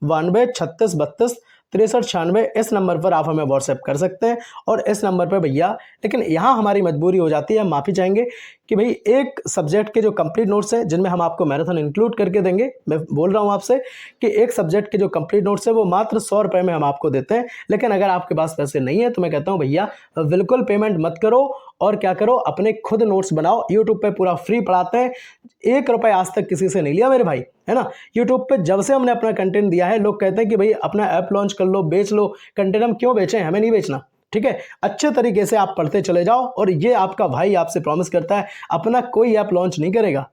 Speaker 1: 92 36 32 63 96 इस नंबर पर आप हमें व्हाट्सएप कर सकते हैं। और इस नंबर पर भैया, लेकिन यहाँ हमारी मजबूरी हो जाती है, हम माफ़ी चाहेंगे कि भाई एक सब्जेक्ट के जो कंप्लीट नोट्स हैं जिनमें हम आपको मैराथन इंक्लूड करके देंगे, मैं बोल रहा हूँ आपसे कि एक सब्जेक्ट के जो कंप्लीट नोट्स है वो मात्र 100 रुपये में हम आपको देते हैं। लेकिन अगर आपके पास पैसे नहीं है तो मैं कहता हूँ भैया बिल्कुल पेमेंट मत करो, और क्या करो, अपने खुद नोट्स बनाओ। यूट्यूब पे पूरा फ्री पढ़ाते हैं, 1 रुपये आज तक किसी से नहीं लिया मेरे भाई, है ना। यूट्यूब पे जब से हमने अपना कंटेंट दिया है लोग कहते हैं कि भाई अपना ऐप लॉन्च कर लो, बेच लो। कंटेंट हम क्यों बेचें? हमें नहीं बेचना, ठीक है। अच्छे तरीके से आप पढ़ते चले जाओ, और ये आपका भाई आपसे प्रॉमिस करता है अपना कोई ऐप लॉन्च नहीं करेगा।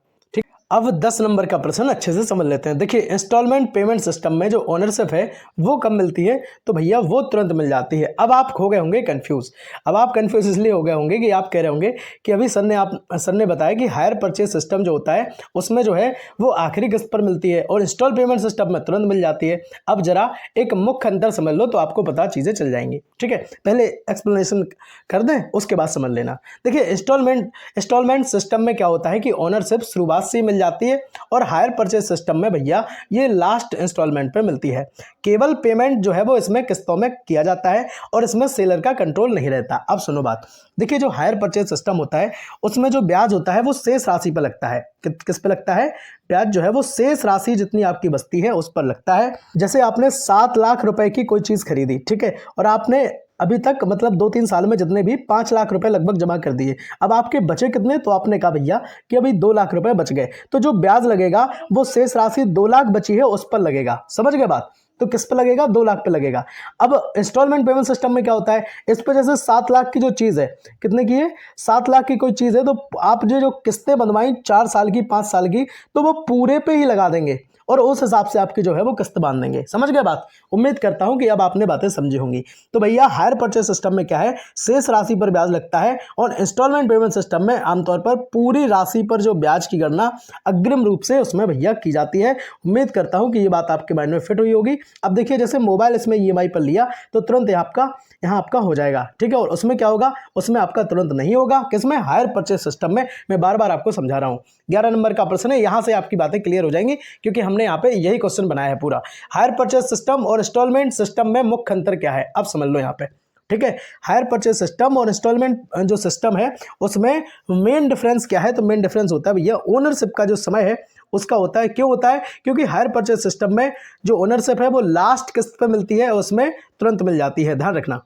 Speaker 1: अब 10 नंबर का प्रश्न अच्छे से समझ लेते हैं। देखिए, इंस्टॉलमेंट पेमेंट सिस्टम में जो ओनरशिप है वो कब मिलती है? तो भैया वो तुरंत मिल जाती है। अब आप हो गए होंगे कंफ्यूज। अब आप कंफ्यूज इसलिए हो गए होंगे कि आप कह रहे होंगे कि अभी सर ने बताया कि हायर परचेज सिस्टम जो होता है उसमें जो है वो आखिरी किस्त पर मिलती है, और इंस्टॉल पेमेंट सिस्टम में तुरंत मिल जाती है। अब जरा एक मुख्य अंतर समझ लो तो आपको पता चीज़ें चल जाएंगी, ठीक है। पहले एक्सप्लेनेशन कर दें, उसके बाद समझ लेना। देखिए, इंस्टॉलमेंट सिस्टम में क्या होता है कि ओनरशिप शुरुआत से मिल जाती है, और हायर परचेज सिस्टम में भैया ये लास्ट इंस्टॉलमेंट पे मिलती है। केवल पेमेंट जो है वो इसमें किस्तों में किया जाता है, और इसमें सेलर का कंट्रोल नहीं रहता। अब सुनो बात, देखिए जो हायर परचेज सिस्टम होता है उसमें जो ब्याज होता है वो शेष राशि पर लगता है। किस पे लगता है? ब्याज जो है वो शेष राशि जितनी आपकी बचती है उस पर लगता है। जैसे आपने 7 लाख रुपए की कोई चीज खरीदी, ठीक है, और आपने अभी तक मतलब 2-3 साल में जितने भी 5 लाख रुपए लगभग जमा कर दिए, अब आपके बचे कितने? तो आपने कहा भैया कि अभी 2 लाख रुपए बच गए, तो जो ब्याज लगेगा वो शेष राशि 2 लाख बची है उस पर लगेगा। समझ गए बात? तो किस पे लगेगा? 2 लाख पे लगेगा। अब इंस्टॉलमेंट पेमेंट सिस्टम में क्या होता है, इस पे जैसे 7 लाख की जो चीज़ है, कितने की है? 7 लाख की कोई चीज़ है, तो आप जो किस्तें बनवाई 4 साल की 5 साल की, तो वो पूरे पे ही लगा देंगे, और उस हिसाब से आपकी जो है वो किस्त बांध देंगे। समझ गए बात? उम्मीद करता हूं कि अब आपने बातें समझी होंगी। तो भैया हायर परचेज सिस्टम में क्या है, शेष राशि पर ब्याज लगता है, और इंस्टॉलमेंट पेमेंट सिस्टम में आमतौर पर पूरी राशि पर जो ब्याज की गणना अग्रिम रूप से उसमें भैया की जाती है। उम्मीद करता हूं कि ये बात आपके माइंड में फिट हुई होगी। अब देखिए, जैसे मोबाइल इसमें EMI पर लिया तो तुरंत यहाँ आपका हो जाएगा, ठीक है, और उसमें क्या होगा? उसमें आपका तुरंत नहीं होगा। किसमें? हायर परचेज सिस्टम में। मैं बार बार आपको समझा रहा हूँ। 11 नंबर का प्रश्न है, यहां से आपकी बातें क्लियर हो जाएंगी, क्योंकि हमने यहाँ पे यही क्वेश्चन बनाया है पूरा। हायर परचेज सिस्टम और इंस्टॉलमेंट सिस्टम में मुख्य अंतर क्या है, अब समझ लो यहाँ पे, ठीक है। हायर परचेज सिस्टम और इंस्टॉलमेंट जो सिस्टम है उसमें मेन डिफरेंस क्या है? तो मेन डिफरेंस होता है भैया ओनरशिप का जो समय है उसका होता है। क्यों होता है? क्योंकि हायर परचेज सिस्टम में जो ओनरशिप है वो लास्ट किस्त पे मिलती है, उसमें तुरंत मिल जाती है, ध्यान रखना।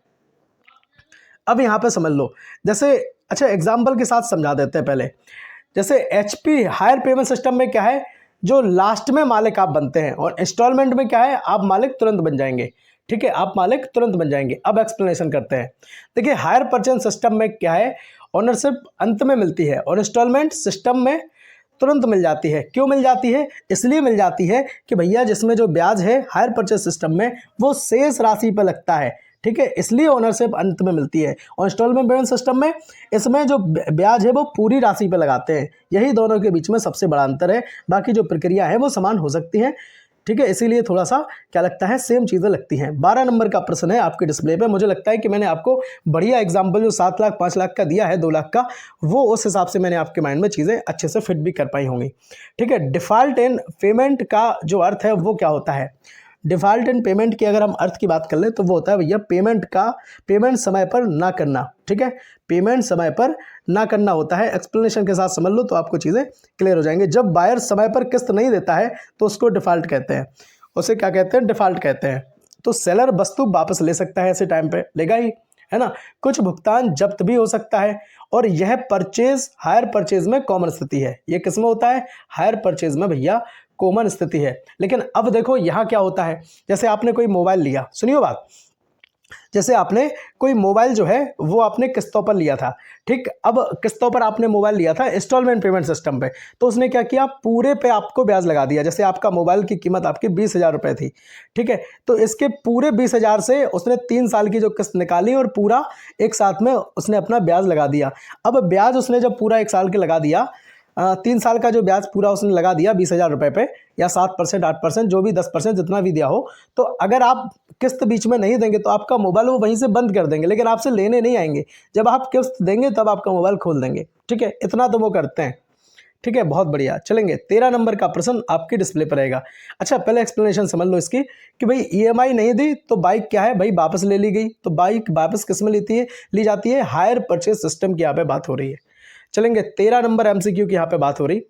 Speaker 1: अब यहाँ पे समझ लो, जैसे अच्छा एग्जाम्पल के साथ समझा देते हैं पहले। जैसे HP हायर पेमेंट सिस्टम में क्या है, जो लास्ट में मालिक आप बनते हैं, और इंस्टॉलमेंट में क्या है, आप मालिक तुरंत बन जाएंगे, ठीक है, आप मालिक तुरंत बन जाएंगे। अब एक्सप्लेनेशन करते हैं। देखिए, हायर परचेज सिस्टम में क्या है, ओनरशिप अंत में मिलती है, और इंस्टॉलमेंट सिस्टम में तुरंत मिल जाती है। क्यों मिल जाती है? इसलिए मिल जाती है कि भैया जिसमें जो ब्याज है हायर परचेज सिस्टम में वो शेष राशि पर लगता है, ठीक है, इसलिए ओनरशिप अंत में मिलती है। और इंस्टॉलमेंट पेमेंट सिस्टम में इसमें जो ब्याज है वो पूरी राशि पे लगाते हैं। यही दोनों के बीच में सबसे बड़ा अंतर है। बाकी जो प्रक्रिया है वो समान हो सकती है, ठीक है, इसीलिए थोड़ा सा क्या लगता है, सेम चीज़ें लगती हैं। 12 नंबर का प्रश्न है आपके डिस्प्ले पे। मुझे लगता है कि मैंने आपको बढ़िया एग्जाम्पल जो 7 लाख 5 लाख का दिया है, 2 लाख का, वो उस हिसाब से मैंने आपके माइंड में चीज़ें अच्छे से फिट भी कर पाई होंगी, ठीक है। डिफ़ॉल्ट इन पेमेंट का जो अर्थ है वो क्या होता है? डिफ़ॉल्ट इन पेमेंट की अगर हम अर्थ की बात कर लें तो वो होता है भैया पेमेंट समय पर ना करना, ठीक है, पेमेंट समय पर ना करना होता है। एक्सप्लेनेशन के साथ समझ लो तो आपको चीज़ें क्लियर हो जाएंगे। जब बायर समय पर किस्त नहीं देता है तो उसको डिफ़ॉल्ट कहते हैं। उसे क्या कहते हैं? डिफ़ॉल्ट कहते हैं। तो सेलर वस्तु वापस ले सकता है, ऐसे टाइम पे लेगा ही, है ना। कुछ भुगतान जब्त भी हो सकता है, और यह परचेज हायर परचेज में कॉमन स्थिति है। ये किस में होता है? हायर परचेज में भैया कॉमन स्थिति है। लेकिन अब देखो यहाँ क्या होता है, जैसे आपने कोई मोबाइल लिया, सुनियो बात, जैसे आपने कोई मोबाइल जो है वो आपने किस्तों पर लिया था, ठीक। अब किस्तों पर आपने मोबाइल लिया था इंस्टॉलमेंट पेमेंट सिस्टम पे, तो उसने क्या किया, पूरे पे आपको ब्याज लगा दिया। जैसे आपका मोबाइल की कीमत आपकी 20,000 रुपये थी, ठीक है, तो इसके पूरे 20,000 से उसने 3 साल की जो किस्त निकाली और पूरा एक साथ में उसने अपना ब्याज लगा दिया। अब ब्याज उसने जब पूरा 1 साल के लगा दिया, 3 साल का जो ब्याज पूरा उसने लगा दिया 20,000 रुपये पे, या 7%, 8%, जो भी 10% जितना भी दिया हो, तो अगर आप किस्त बीच में नहीं देंगे तो आपका मोबाइल वो वहीं से बंद कर देंगे, लेकिन आपसे लेने नहीं आएंगे। जब आप किस्त देंगे तब आपका मोबाइल खोल देंगे, ठीक है, इतना तो वो करते हैं, ठीक है। बहुत बढ़िया, चलेंगे 13 नंबर का प्रश्न आपकी डिस्प्ले पर रहेगा। अच्छा, पहले एक्सप्लेनेशन समझ लो इसकी कि भाई ईएमआई नहीं दी तो बाइक क्या है भाई, वापस ले ली गई। तो बाइक वापस किस में ली जाती है, हायर परचेज सिस्टम की यहाँ पे बात हो रही है। चलेंगे 13 नंबर एमसीक्यू की यहाँ पे बात हो रही।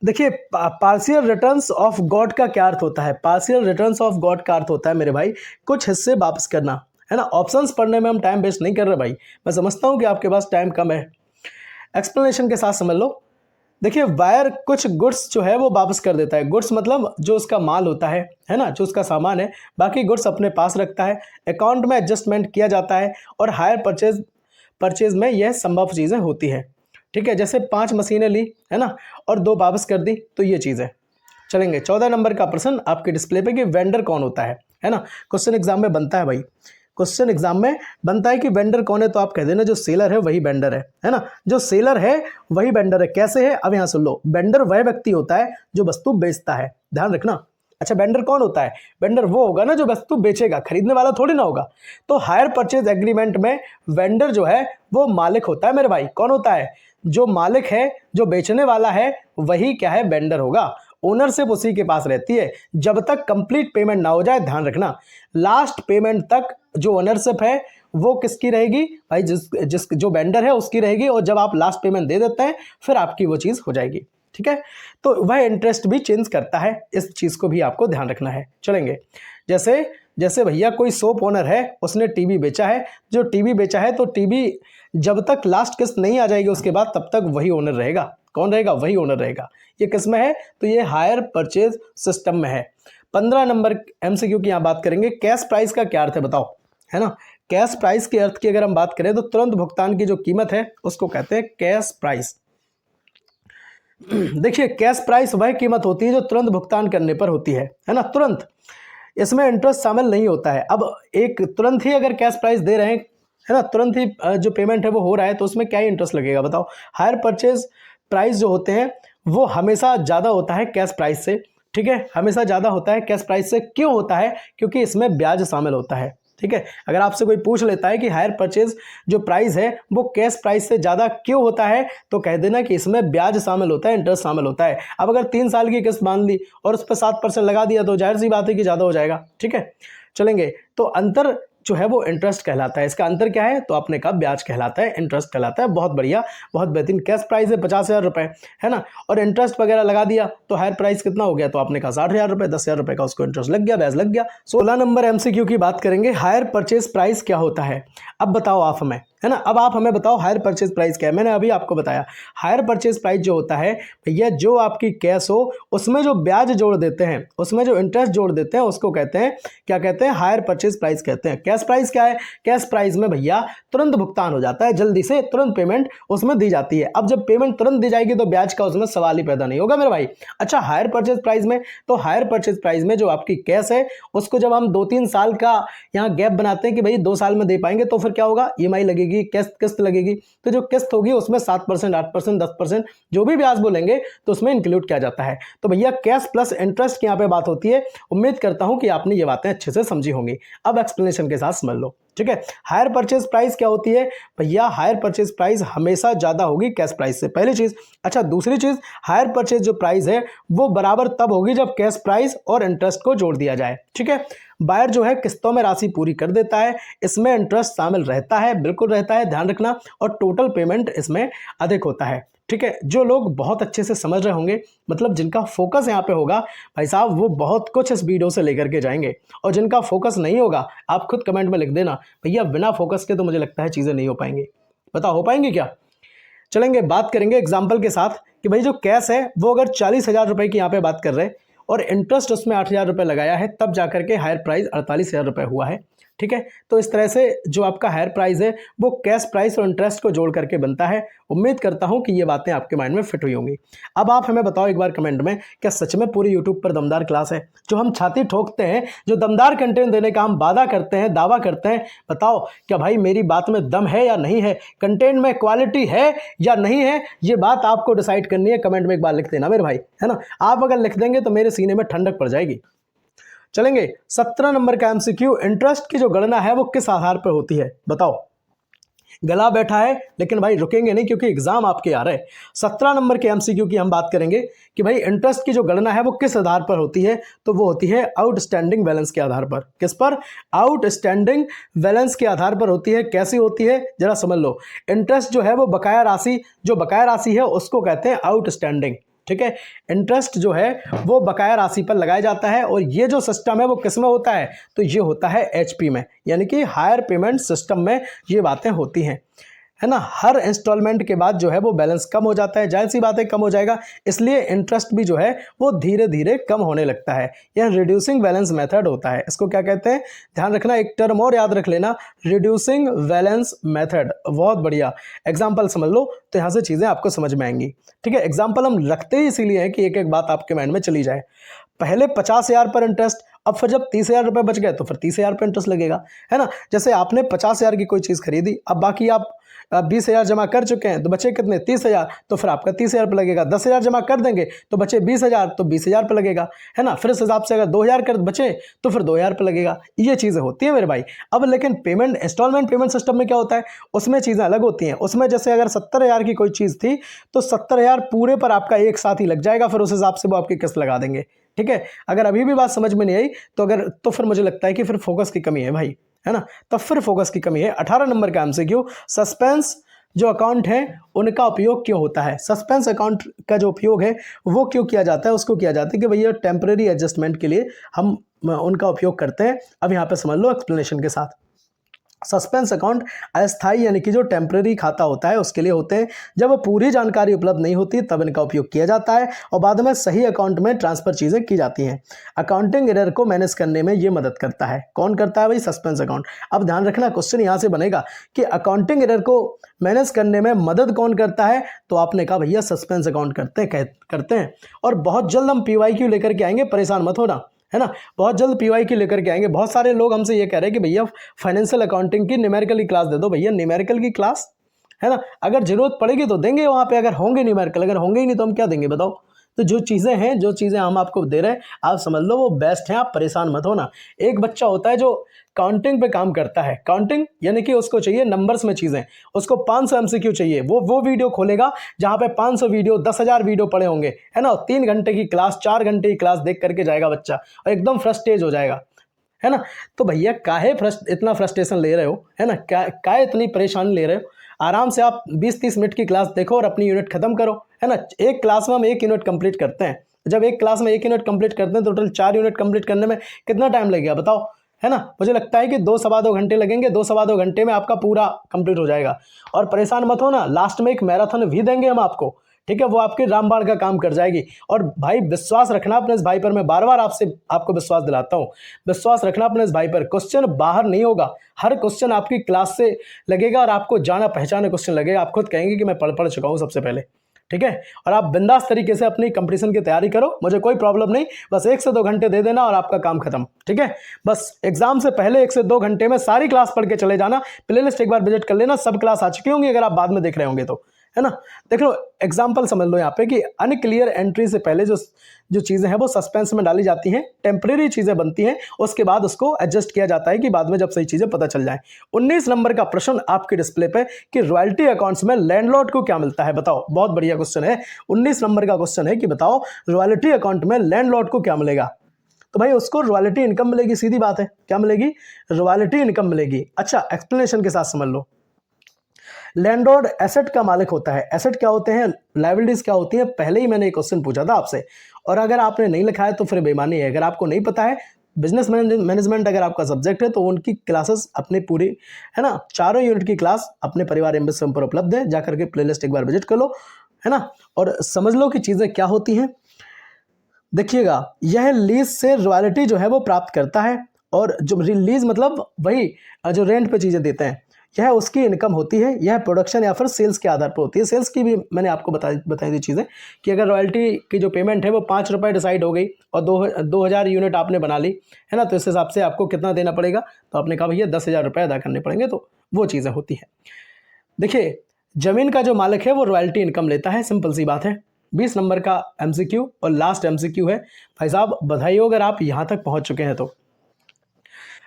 Speaker 1: देखिए, पार्शियल रिटर्न्स ऑफ गॉड का क्या अर्थ होता है। पार्शियल रिटर्न्स ऑफ गॉड का अर्थ होता है मेरे भाई कुछ हिस्से वापस करना, है ना। ऑप्शंस पढ़ने में हम टाइम वेस्ट नहीं कर रहे भाई, मैं समझता हूँ कि आपके पास टाइम कम है। एक्सप्लेनेशन के साथ समझ लो। देखिए, बायर कुछ गुड्स जो है वो वापस कर देता है। गुड्स मतलब जो उसका माल होता है ना, जो उसका सामान है, बाकी गुड्स अपने पास रखता है, अकाउंट में एडजस्टमेंट किया जाता है, और हायर परचेज में यह संभव चीज़ें होती है, ठीक है। जैसे 5 मशीनें ली, है ना, और 2 वापस कर दी, तो ये चीज़ है। चलेंगे 14 नंबर का प्रश्न आपके डिस्प्ले पे कि वेंडर कौन होता है ना। क्वेश्चन एग्जाम में बनता है भाई, क्वेश्चन एग्जाम में बनता है कि वेंडर कौन है, तो आप कह देना जो सेलर है वही वेंडर है ना। जो सेलर है वही वेंडर है। कैसे है, अब यहाँ सुन लो। वेंडर वह व्यक्ति होता है जो वस्तु बेचता है, ध्यान रखना। अच्छा, वेंडर कौन होता है, वेंडर वो होगा ना जो वस्तु बेचेगा, खरीदने वाला थोड़ी ना होगा। तो हायर परचेज एग्रीमेंट में वेंडर जो है वो मालिक होता है मेरे भाई। कौन होता है, जो मालिक है, जो बेचने वाला है, वही क्या है, वेंडर होगा। ओनरशिप उसी के पास रहती है जब तक कंप्लीट पेमेंट ना हो जाए, ध्यान रखना। लास्ट पेमेंट तक जो ओनरशिप है वो किसकी रहेगी भाई, जिस जो वेंडर है उसकी रहेगी, और जब आप लास्ट पेमेंट दे देते हैं फिर आपकी वो चीज़ हो जाएगी, ठीक है। तो वह इंटरेस्ट भी चेंज करता है, इस चीज़ को भी आपको ध्यान रखना है। चलेंगे, जैसे भैया कोई शॉप ओनर है, उसने टीवी बेचा है, जो टीवी बेचा है तो टीवी जब तक लास्ट किस्त नहीं आ जाएगी उसके बाद तब तक वही ओनर रहेगा। कौन रहेगा, वही ओनर रहेगा। ये किस में है, तो ये हायर परचेज सिस्टम में है। 15 नंबर एमसीक्यू की यहाँ बात करेंगे, कैश प्राइस का क्या अर्थ है बताओ, है ना। कैश प्राइस के अर्थ की अगर हम बात करें तो तुरंत भुगतान की जो कीमत है उसको कहते हैं कैश प्राइस। देखिए, कैश प्राइस वह कीमत होती है जो तुरंत भुगतान करने पर होती है ना, तुरंत। इसमें इंटरेस्ट शामिल नहीं होता है। अब एक तुरंत ही अगर कैश प्राइस दे रहे हैं, है ना, तुरंत ही जो पेमेंट है वो हो रहा है, तो उसमें क्या ही इंटरेस्ट लगेगा बताओ। हायर परचेज प्राइस जो होते हैं वो हमेशा ज़्यादा होता है कैश प्राइस से, ठीक है, हमेशा ज़्यादा होता है कैश प्राइस से। क्यों होता है, क्योंकि इसमें ब्याज शामिल होता है, ठीक है। अगर आपसे कोई पूछ लेता है कि हायर परचेज जो प्राइस है वो कैश प्राइस से ज़्यादा क्यों होता है, तो कह देना कि इसमें ब्याज शामिल होता है, इंटरेस्ट शामिल होता है। अब अगर 3 साल की किस्त बांध ली और उस पर 7% लगा दिया तो जाहिर सी बात है कि ज़्यादा हो जाएगा, ठीक है। चलेंगे, तो अंतर जो है वो इंटरेस्ट कहलाता है। इसका अंतर क्या है, तो आपने कहा ब्याज कहलाता है, इंटरेस्ट कहलाता है। बहुत बढ़िया, बहुत बेहतरीन। कैश प्राइस है 50,000 रुपये, है ना, और इंटरेस्ट वगैरह लगा दिया तो हायर प्राइस कितना हो गया, तो आपने कहा 60,000 रुपये, 10,000 रुपये का उसको इंटरेस्ट लग गया, ब्याज लग गया। 16 नंबर एमसीक्यू की बात करेंगे, हायर परचेज प्राइस क्या होता है। अब बताओ आप हमें, है ना, अब आप हमें बताओ हायर परचेज प्राइस क्या है। मैंने अभी आपको बताया हायर परचेज प्राइस जो होता है भैया, जो आपकी कैश हो उसमें जो ब्याज जोड़ देते हैं, उसमें जो इंटरेस्ट जोड़ देते हैं, उसको कहते हैं, क्या कहते हैं, हायर परचेज प्राइस कहते हैं। कैश प्राइस क्या है, कैश प्राइस में भैया तुरंत भुगतान हो जाता है, जल्दी से तुरंत पेमेंट उसमें दी जाती है। अब जब पेमेंट तुरंत दी जाएगी तो ब्याज का उसमें सवाल ही पैदा नहीं होगा मेरे भाई। अच्छा, हायर परचेज प्राइस में, तो हायर परचेज प्राइस में जो आपकी कैश है उसको जब हम 2-3 साल का यहाँ गैप बनाते हैं कि भाई 2 साल में दे पाएंगे, तो फिर क्या होगा, ईएमआई लगेगी, किस्त लगेगी। तो जो किस्त होगी उसमें 7%, 8%, 10% जो भी ब्याज बोलेंगे तो उसमें इंक्लूड किया जाता है। तो भैया कैश प्लस इंटरेस्ट की यहाँ पे बात होती है। उम्मीद करता हूं कि आपने ये बातें अच्छे से समझी होंगी। अब एक्सप्लेनेशन के साथ समझ लो, ठीक है। हायर परचेज प्राइस क्या होती है भैया, हायर परचेज प्राइस हमेशा ज्यादा होगी कैश प्राइस से, पहली चीज। अच्छा, दूसरी चीज, हायर परचेज जो प्राइस है वो बराबर तब होगी जब कैश प्राइस और इंटरेस्ट को जोड़ दिया जाए, ठीक है। बायर जो है किस्तों में राशि पूरी कर देता है, इसमें इंटरेस्ट शामिल रहता है, बिल्कुल रहता है, ध्यान रखना, और टोटल पेमेंट इसमें अधिक होता है, ठीक है। जो लोग बहुत अच्छे से समझ रहे होंगे, मतलब जिनका फोकस यहाँ पे होगा भाई साहब, वो बहुत कुछ इस वीडियो से लेकर के जाएंगे। और जिनका फोकस नहीं होगा, आप खुद कमेंट में लिख देना भैया बिना फोकस के तो मुझे लगता है चीज़ें नहीं हो पाएंगी। बताओ हो पाएंगी क्या। चलेंगे, बात करेंगे एग्जाम्पल के साथ कि भाई जो कैश है वो अगर 40,000 रुपये की यहाँ पे बात कर रहे हैं और इंटरेस्ट उसमें 8,000 रुपये लगाया है, तब जाकर के हायर प्राइस 48,000 रुपये हुआ है। ठीक है। तो इस तरह से जो आपका हायर प्राइस है वो कैश प्राइस और इंटरेस्ट को जोड़ करके बनता है। उम्मीद करता हूं कि ये बातें आपके माइंड में फिट हुई होंगी। अब आप हमें बताओ एक बार कमेंट में, क्या सच में पूरी यूट्यूब पर दमदार क्लास है? जो हम छाती ठोकते हैं, जो दमदार कंटेंट देने का हम वादा करते हैं, दावा करते हैं, बताओ क्या भाई मेरी बात में दम है या नहीं है, कंटेंट में क्वालिटी है या नहीं है? ये बात आपको डिसाइड करनी है। कमेंट में एक बार लिख देना मेरे भाई, है ना। आप अगर लिख देंगे तो मेरे सीने में ठंडक पड़ जाएगी। चलेंगे 17 नंबर का एमसीक्यू, इंटरेस्ट की जो गणना है वो किस आधार पर होती है? बताओ। गला बैठा है लेकिन भाई रुकेंगे नहीं क्योंकि एग्जाम आपके आ रहे हैं। 17 नंबर के एमसीक्यू की हम बात करेंगे कि भाई इंटरेस्ट की जो गणना है वो किस आधार पर होती है, तो वो होती है आउटस्टैंडिंग बैलेंस के आधार पर। किस पर? आउटस्टैंडिंग बैलेंस के आधार पर होती है। कैसी होती है जरा समझ लो। इंटरेस्ट जो है वो बकाया राशि, जो बकाया राशि है उसको कहते हैं आउटस्टैंडिंग। ठीक है। इंटरेस्ट जो है वो बकाया राशि पर लगाया जाता है और ये जो सिस्टम है वो किस में होता है, तो ये होता है एचपी में, यानी कि हायर पेमेंट सिस्टम में ये बातें होती हैं, है ना। हर इंस्टॉलमेंट के बाद जो है वो बैलेंस कम हो जाता है, जाहिर सी बात है कम हो जाएगा, इसलिए इंटरेस्ट भी जो है वो धीरे धीरे कम होने लगता है। यह रिड्यूसिंग बैलेंस मेथड होता है। इसको क्या कहते हैं, ध्यान रखना, एक टर्म और याद रख लेना, रिड्यूसिंग बैलेंस मेथड। बहुत बढ़िया। एग्जाम्पल समझ लो तो यहाँ से चीज़ें आपको समझ में आएंगी। ठीक है। एग्जाम्पल हम रखते ही इसीलिए है कि एक एक बात आपके माइंड में चली जाए। पहले 50,000 पर इंटरेस्ट, अब फिर जब 30,000 रुपये बच गए तो फिर 30,000 पर इंटरेस्ट लगेगा, है ना। जैसे आपने 50,000 की कोई चीज़ खरीदी, अब बाकी आप 20,000 जमा कर चुके हैं तो बचे कितने, 30,000, तो फिर आपका 30,000 पर लगेगा। 10,000 जमा कर देंगे तो बचे 20,000, तो 20,000 पर लगेगा, है ना। फिर इस हिसाब से अगर 2,000 कर बचे तो फिर 2,000 पर लगेगा। ये चीज़ें होती हैं मेरे भाई। अब लेकिन पेमेंट, इंस्टॉलमेंट पेमेंट सिस्टम में क्या होता है, उसमें चीज़ें अलग होती हैं। उसमें जैसे अगर 70,000 की कोई चीज़ थी तो 70,000 पूरे पर आपका एक साथ ही लग जाएगा, फिर उस हिसाब से वो आपकी किस्त लगा देंगे। ठीक है। अगर अभी भी बात समझ में नहीं आई तो फिर मुझे लगता है कि फिर फोकस की कमी है भाई, है ना। तब फिर फोकस की कमी है। 18 नंबर का एमसीक्यू, सस्पेंस जो अकाउंट है उनका उपयोग क्यों होता है? सस्पेंस अकाउंट का जो उपयोग है वो क्यों किया जाता है? उसको किया जाता है कि भैया टेम्परेरी एडजस्टमेंट के लिए हम उनका उपयोग करते हैं। अब यहाँ पे समझ लो एक्सप्लेनेशन के साथ। सस्पेंस अकाउंट अस्थायी यानी कि जो टेम्परेरी खाता होता है उसके लिए होते हैं। जब पूरी जानकारी उपलब्ध नहीं होती तब इनका उपयोग किया जाता है और बाद में सही अकाउंट में ट्रांसफर चीज़ें की जाती हैं। अकाउंटिंग एरर को मैनेज करने में ये मदद करता है। कौन करता है भाई? Suspense account. अब ध्यान रखना, क्वेश्चन यहाँ से बनेगा कि अकाउंटिंग एरर को मैनेज करने में मदद कौन करता है, तो आपने कहा भैया सस्पेंस अकाउंट करते हैं। और बहुत जल्द हम PYQ लेकर के आएंगे, परेशान मत होना, है ना। बहुत जल्द PYQ लेकर के आएंगे। बहुत सारे लोग हमसे ये कह रहे हैं कि भैया फाइनेंशियल अकाउंटिंग की न्यूमेरिकल की क्लास दे दो। भैया न्यूमेरिकल की क्लास, है ना, अगर जरूरत पड़ेगी तो देंगे वहाँ पे, अगर होंगे न्यूमेरिकल, अगर होंगे ही नहीं तो हम क्या देंगे बताओ। तो जो चीज़ें हैं, जो चीज़ें हम आपको दे रहे हैं आप समझ लो वो बेस्ट हैं, आप परेशान मत होना। एक बच्चा होता है जो काउंटिंग पे काम करता है, काउंटिंग यानी कि उसको चाहिए नंबर्स में चीज़ें, उसको 500 MCQ चाहिए। वो वीडियो खोलेगा जहाँ पे 500 वीडियो, 10,000 वीडियो पड़े होंगे, है ना। 3 घंटे की क्लास, 4 घंटे की क्लास देख करके जाएगा बच्चा और एकदम फ्रस्ट्रेट हो जाएगा, है ना। तो भैया काहे इतना फ्रस्ट्रेशन ले रहे हो, है ना, काहे इतनी परेशानी ले रहे हो? आराम से आप 20-30 मिनट की क्लास देखो और अपनी यूनिट खत्म करो, है ना। एक क्लास में हम 1 यूनिट कंप्लीट करते हैं। जब एक क्लास में 1 यूनिट कंप्लीट करते हैं, टोटल 4 यूनिट कंप्लीट करने में कितना टाइम लगेगा बताओ, है ना। मुझे लगता है कि 2-2.25 घंटे लगेंगे। 2-2.25 घंटे में आपका पूरा कंप्लीट हो जाएगा। और परेशान मत हो ना, लास्ट में एक मैराथन भी देंगे हम आपको, ठीक है। वो आपके रामबाण का काम कर जाएगी। और भाई विश्वास रखना अपने इस भाई पर, मैं बार बार आपको विश्वास दिलाता हूँ, विश्वास रखना अपने इस भाई पर। क्वेश्चन बाहर नहीं होगा, हर क्वेश्चन आपकी क्लास से लगेगा और आपको जाना पहचाना क्वेश्चन लगेगा। आप खुद कहेंगे कि मैं पढ़ चुका हूँ सबसे पहले, ठीक है। और आप बिंदास तरीके से अपनी कंपटीशन की तैयारी करो, मुझे कोई प्रॉब्लम नहीं। बस 1 से 2 घंटे दे देना और आपका काम खत्म, ठीक है। बस एग्जाम से पहले 1 से 2 घंटे में सारी क्लास पढ़ के चले जाना। प्लेलिस्ट एक बार विजिट कर लेना, सब क्लास आ चुकी होंगी अगर आप बाद में देख रहे होंगे तो, है ना। देख लो एग्जाम्पल समझ लो यहाँ पे कि अनक्लियर एंट्री से पहले जो चीज़ें हैं वो सस्पेंस में डाली जाती हैं, टेम्परेरी चीज़ें बनती हैं, उसके बाद उसको एडजस्ट किया जाता है कि बाद में जब सही चीज़ें पता चल जाए। 19 नंबर का प्रश्न आपके डिस्प्ले पे कि रॉयल्टी अकाउंट्स में लैंडलॉर्ड को क्या मिलता है, बताओ। बहुत बढ़िया क्वेश्चन है। 19 नंबर का क्वेश्चन है कि बताओ रॉयल्टी अकाउंट में लैंडलॉर्ड को क्या मिलेगा। तो भाई उसको रॉयल्टी इनकम मिलेगी, सीधी बात है। क्या मिलेगी? रॉयल्टी इनकम मिलेगी। अच्छा, एक्सप्लेनेशन के साथ समझ लो। लैंडलॉर्ड एसेट का मालिक होता है। एसेट क्या होते हैं, लायबिलिटीज क्या होती हैं, पहले ही मैंने एक क्वेश्चन पूछा था आपसे, और अगर आपने नहीं लिखा है तो फिर बेईमानी है। अगर आपको नहीं पता है, बिजनेस मैनेजमेंट अगर आपका सब्जेक्ट है तो उनकी क्लासेस अपनी पूरी, है ना, 4 यूनिट की क्लास अपने परिवार एम्बेसडर पर उपलब्ध है। जाकर के प्लेलिस्ट एक बार विजिट कर लो, है ना, और समझ लो कि चीज़ें क्या होती हैं। देखिएगा, यह लीज से रॉयल्टी जो है वो प्राप्त करता है और जो रिलीज मतलब वही जो रेंट पे चीज़ें देते हैं, यह उसकी इनकम होती है। यह प्रोडक्शन या फिर सेल्स के आधार पर होती है। सेल्स की भी मैंने आपको बताई थी चीज़ें कि अगर रॉयल्टी की जो पेमेंट है वो 5 रुपये डिसाइड हो गई और 2000 यूनिट आपने बना ली है ना, तो इस हिसाब से आपको कितना देना पड़ेगा, तो आपने कहा भैया 10,000 रुपये अदा करने पड़ेंगे, तो वो चीज़ें होती हैं। देखिए, ज़मीन का जो मालिक है वो रॉयल्टी इनकम लेता है, सिंपल सी बात है। 20 नंबर का MCQ और लास्ट MCQ है। भाई साहब बधाई हो अगर आप यहाँ तक पहुँच चुके हैं तो।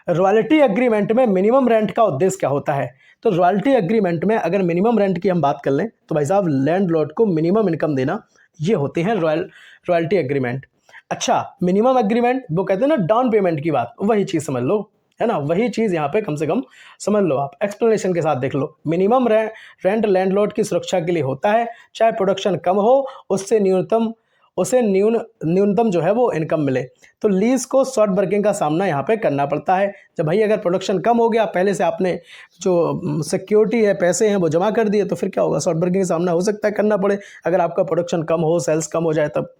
Speaker 1: रॉयल्टी एग्रीमेंट में मिनिमम रेंट का उद्देश्य क्या होता है? तो रॉयल्टी एग्रीमेंट में अगर मिनिमम रेंट की हम बात कर लें तो भाई साहब लैंडलॉर्ड को मिनिमम इनकम देना, ये होते हैं रॉयल्टी एग्रीमेंट। अच्छा, मिनिमम एग्रीमेंट वो कहते हैं ना डाउन पेमेंट की बात, वही चीज़ समझ लो, है ना, वही चीज़ यहाँ पे कम से कम समझ लो आप, एक्सप्लेनेशन के साथ देख लो। मिनिमम रेंट लैंडलॉर्ड की सुरक्षा के लिए होता है, चाहे प्रोडक्शन कम हो उसे न्यूनतम जो है वो इनकम मिले। तो लीज को शॉर्ट वर्किंग का सामना यहाँ पे करना पड़ता है। जब भाई अगर प्रोडक्शन कम हो गया, पहले से आपने जो सिक्योरिटी है, पैसे हैं वो जमा कर दिए, तो फिर क्या होगा, शॉर्ट वर्किंग का सामना हो सकता है करना पड़े अगर आपका प्रोडक्शन कम हो, सेल्स कम हो जाए तब।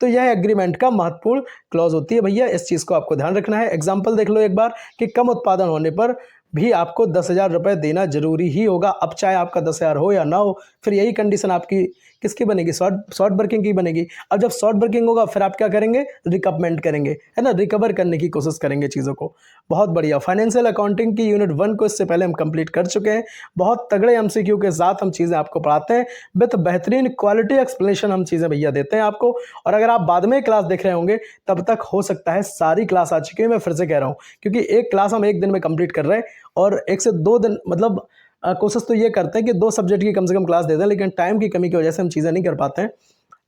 Speaker 1: तो यह एग्रीमेंट का महत्वपूर्ण क्लॉज होती है भैया, इस चीज़ को आपको ध्यान रखना है। एग्जाम्पल देख लो एक बार कि कम उत्पादन होने पर भी आपको 10,000 रुपये देना जरूरी ही होगा। अब चाहे आपका 10,000 हो या ना हो, फिर यही कंडीशन आपकी किसकी बनेगी, शॉर्ट वर्किंग की बनेगी। अब जब शॉर्ट वर्किंग होगा फिर आप क्या करेंगे, रिकवरमेंट करेंगे, है ना, रिकवर करने की कोशिश करेंगे चीज़ों को। बहुत बढ़िया। फाइनेंशियल अकाउंटिंग की यूनिट 1 को इससे पहले हम कंप्लीट कर चुके हैं। बहुत तगड़े MCQ के साथ हम चीज़ें आपको पढ़ाते हैं, विद बेहतरीन क्वालिटी एक्सप्लेनेशन हम चीज़ें भैया देते हैं आपको। और अगर आप बाद में क्लास देख रहे होंगे तब तक हो सकता है सारी क्लास आ चुकी है। मैं फिर से कह रहा हूँ, क्योंकि एक क्लास हम एक दिन में कंप्लीट कर रहे हैं और 1 से 2 दिन मतलब कोशिश तो ये करते हैं कि 2 सब्जेक्ट की कम से कम क्लास दे दें, लेकिन टाइम की कमी की वजह से हम चीज़ें नहीं कर पाते हैं।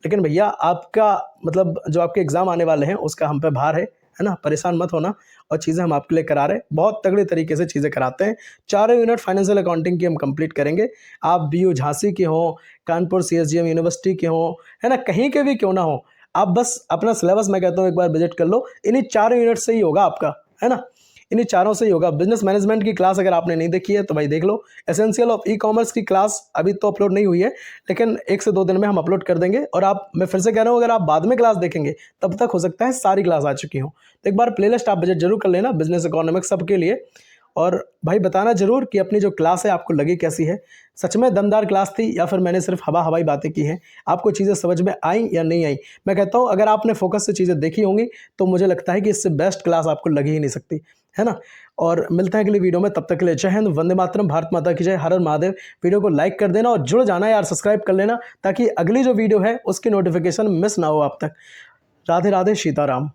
Speaker 1: लेकिन भैया आपका मतलब जो आपके एग्ज़ाम आने वाले हैं उसका हम पे भार है ना, परेशान मत होना, और चीज़ें हम आपके लिए करा रहे हैं, बहुत तगड़े तरीके से चीज़ें कराते हैं। चारों यूनिट फाइनेंशियल अकाउंटिंग की हम कंप्लीट करेंगे। आप BU झांसी के हों, कानपुर CSGM यूनिवर्सिटी के हों, है ना, कहीं के भी क्यों ना हो, आप बस अपना सिलेबस मैं कहता हूँ एक बार विजिट कर लो। इन्हीं चारों यूनिट से ही होगा आपका, है ना, इन्हीं चारों से ही होगा। बिजनेस मैनेजमेंट की क्लास अगर आपने नहीं देखी है तो भाई देख लो। एसेंशियल ऑफ ई-कॉमर्स की क्लास अभी तो अपलोड नहीं हुई है, लेकिन 1 से 2 दिन में हम अपलोड कर देंगे। और आप, मैं फिर से कह रहा हूँ, अगर आप बाद में क्लास देखेंगे तब तक हो सकता है सारी क्लास आ चुकी हो। तो एक बार प्लेलिस्ट आप विजिट जरूर कर लेना, बिजनेस इकोनॉमिक्स सबके लिए। और भाई बताना जरूर कि अपनी जो क्लास है आपको लगी कैसी है, सच में दमदार क्लास थी या फिर मैंने सिर्फ हवाई बातें की हैं, आपको चीज़ें समझ में आई या नहीं आई। मैं कहता हूँ अगर आपने फोकस से चीज़ें देखी होंगी तो मुझे लगता है कि इससे बेस्ट क्लास आपको लगी ही नहीं सकती, है ना। और मिलते हैं अगली वीडियो में, तब तक के लिए जय हिंद, वंदे मातरम, भारत माता की जय, हर हर महादेव। वीडियो को लाइक कर देना और जुड़ जाना यार, सब्सक्राइब कर लेना ताकि अगली जो वीडियो है उसकी नोटिफिकेशन मिस ना हो आप तक। राधे राधे, सीताराम।